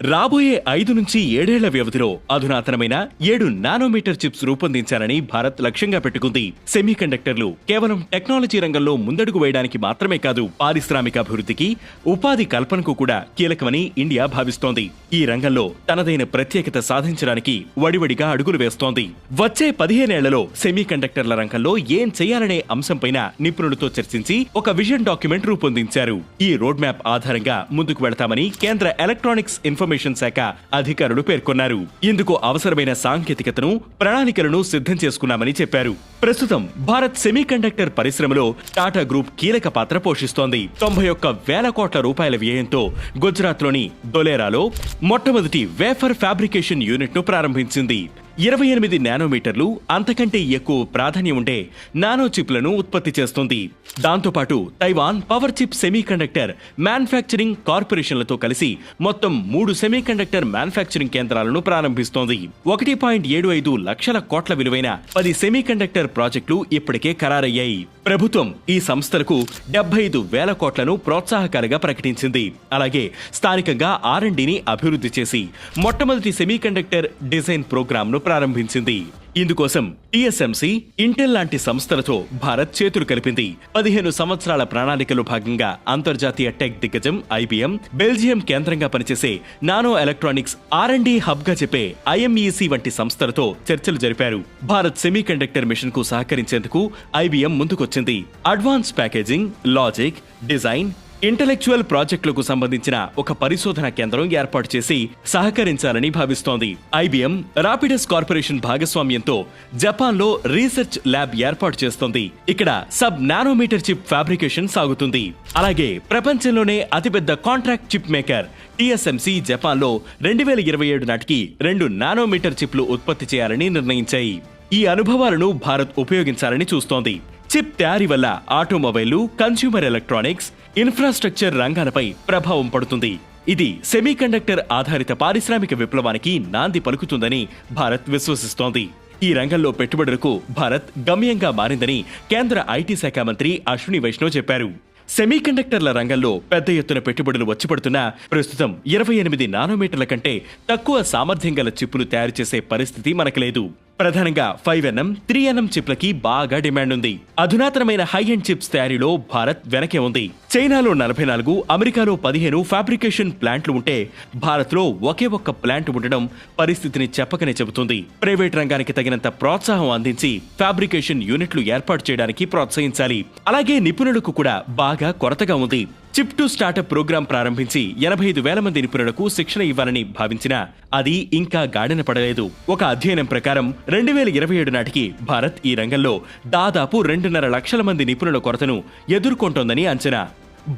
రాబోయే 5 నుంచి 7 ఏళ్ల వ్యవధిలో అధునాతనమైన 7 నానోమీటర్ చిప్స్ రూపొందించాలని భారత్ లక్ష్యంగా పెట్టుకుంది. సెమీకండక్టర్లు కేవలం టెక్నాలజీ రంగంలో ముందడుగు వేయడానికి మాత్రమే కాదు, పారిశ్రామిక అభివృద్ధికి, ఉపాధి కల్పనకు కూడా కీలకమని ఇండియా భావిస్తోంది. ఈ రంగంలో తనదైన ప్రత్యేకత సాధించడానికి వడివడిగా అడుగులు వేస్తోంది. వచ్చే 15 ఏళ్లలో సెమీకండక్టర్ల రంగంలో ఏం చేయాలనే అంశంపైన నిపుణులతో చర్చించి ఒక విజన్ డాక్యుమెంట్ రూపొందించారు. ఈ రోడ్ మ్యాప్ ఆధారంగా ముందుకు వెళతామని కేంద్ర ఎలక్ట్రానిక్స్ ఇన్ఫర్మేషన్ శాఖ అధికారులు పేర్కొన్నారు. ఇందుకు అవసరమైన సాంకేతికతను, ప్రణాళికలను సిద్ధం చేసుకున్నామని చెప్పారు. ప్రస్తుతం భారత్ సెమీకండక్టర్ పరిశ్రమలో టాటా గ్రూప్ కీలక పాత్ర పోషిస్తోంది. 91,000 కోట్ల రూపాయల వ్యయంతో గుజరాత్లోని దొలేరాలో మొట్టమొదటి వేఫర్ ఫ్యాబ్రికేషన్ యూనిట్ ను ప్రారంభించింది. 28 నానోమీటర్లు అంతకంటే ఎక్కువ ప్రాధాన్యం ఉండే నానో చిప్లను ఉత్పత్తి చేస్తుంది. దాంతోపాటు Taiwan power chip semiconductor manufacturing కార్పొరేషన్లతో కలిసి మొత్తం 3 సెమీకండక్టర్ మ్యానుఫ్యాక్చరింగ్ కేంద్రాలను ప్రారంభిస్తోంది. 1.75 లక్షల కోట్ల విలువైన 10 సెమీకండక్టర్ ప్రాజెక్టులు ఇప్పటికే ఖరారయ్యాయి. ప్రభుత్వం ఈ సంస్థలకు 75,000 కోట్లను ప్రోత్సాహకాలుగా ప్రకటించింది. అలాగే స్థానికంగా R&Dని అభివృద్ధి చేసి మొట్టమొదటి సెమీకండక్టర్ డిజైన్ ప్రోగ్రామ్ ను ప్రారంభించింది. ఇందుకోసం TSMC, ఇంటెల్ లాంటి సంస్థలతో భారత్ చేతులు కలిపింది. 15 సంవత్సరాల ప్రణాళికలో భాగంగా అంతర్జాతీయ టెక్ దిగ్గజం IBM, బెల్జియం కేంద్రంగా పనిచేసే నానో ఎలక్ట్రానిక్స్ R&D హబ్ గా చెప్పే IMEC వంటి సంస్థలతో చర్చలు జరిపారు. భారత్ సెమీకండక్టర్ మిషన్ కు సహకరించేందుకు IBM ముందుకొచ్చింది. Advance packaging, logic, design, intellectual ప్రాజెక్టులకు సంబంధించిన ఒక పరిశోధన కేంద్రం ఏర్పాటు చేసి సహకరించాలని భావిస్తోంది. IBM రాపిడస్ కార్పొరేషన్ భాగస్వామ్యంతో జపాన్లో రీసెర్చ్ ల్యాబ్ ఏర్పాటు చేస్తోంది. ఇక్కడ సబ్ నానోమీటర్ చిప్ ఫ్యాబ్రికేషన్ సాగుతుంది. అలాగే ప్రపంచంలోనే అతిపెద్ద కాంట్రాక్ట్ చిప్ మేకర్ TSMC జపాన్లో 2027 నాటికి 2 నానోమీటర్ చిప్లు ఉత్పత్తి చేయాలని నిర్ణయించాయి. ఈ అనుభవాలను భారత్ ఉపయోగించాలని చూస్తోంది. చిప్ తయారీ వల్ల ఆటోమొబైళ్లు, కన్స్యూమర్ ఎలక్ట్రానిక్స్, ఇన్ఫ్రాస్ట్రక్చర్ రంగాలపై ప్రభావం పడుతుంది. ఇది సెమీకండక్టర్ ఆధారిత పారిశ్రామిక విప్లవానికి నాంది పలుకుతుందని భారత్ విశ్వసిస్తోంది. ఈ రంగంలో పెట్టుబడులకు భారత్ గమ్యంగా మారిందని కేంద్ర IT శాఖ మంత్రి అశ్విని వైష్ణవ్ చెప్పారు. సెమీకండక్టర్ల రంగంలో పెద్ద ఎత్తున పెట్టుబడులు వచ్చిపడుతున్నా ప్రస్తుతం 28 నానోమీటర్ల కంటే తక్కువ సామర్థ్యం గల చిప్పులు తయారు చేసే పరిస్థితి మనకు లేదు. ప్రధానంగా 5nm, 3nm చిప్లకి బాగా డిమాండ్ ఉంది. అధునాతనమైన హై ఎండ్ చిప్స్ తయారీలో భారత్ వెనకే ఉంది. చైనాలో 44, అమెరికాలో 15 ఫ్యాబ్రికేషన్ ప్లాంట్లు ఉంటే భారత్లో ఒకే ఒక్క ప్లాంట్ ఉండడం పరిస్థితిని చెప్పకనే చెబుతుంది. ప్రైవేట్ రంగానికి తగినంత ప్రోత్సాహం అందించి ఫ్యాబ్రికేషన్ యూనిట్లు ఏర్పాటు చేయడానికి ప్రోత్సహించాలి. అలాగే నిపుణులకు కూడా బాగా కొరతగా ఉంది. చిప్ టు స్టార్టప్ ప్రోగ్రాం ప్రారంభించి 85,000 మంది నిపుణులకు శిక్షణ ఇవ్వాలని భావించినా అది ఇంకా గాడిన పడలేదు. ఒక అధ్యయనం ప్రకారం 2027 నాటికి భారత్ ఈ రంగంలో దాదాపు 2.5 లక్షల మంది నిపుణుల కొరతను ఎదుర్కొంటోందని అంచనా.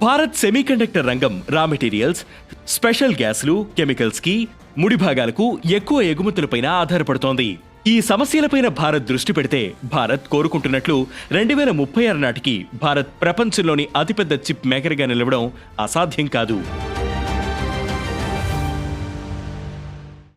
భారత్ సెమీకండక్టర్ రంగం రా మెటీరియల్స్, స్పెషల్ గ్యాస్లు, కెమికల్స్ కి, ముడి భాగాలకు ఎక్కువ ఎగుమతులపైన ఆధారపడుతోంది. ఈ సమస్యలపైన భారత్ దృష్టి పెడితే భారత్ కోరుకుంటున్నట్లు 2036 నాటికి భారత్ ప్రపంచంలోని అతిపెద్ద చిప్ మేకర్గా నిలవడం అసాధ్యం కాదు.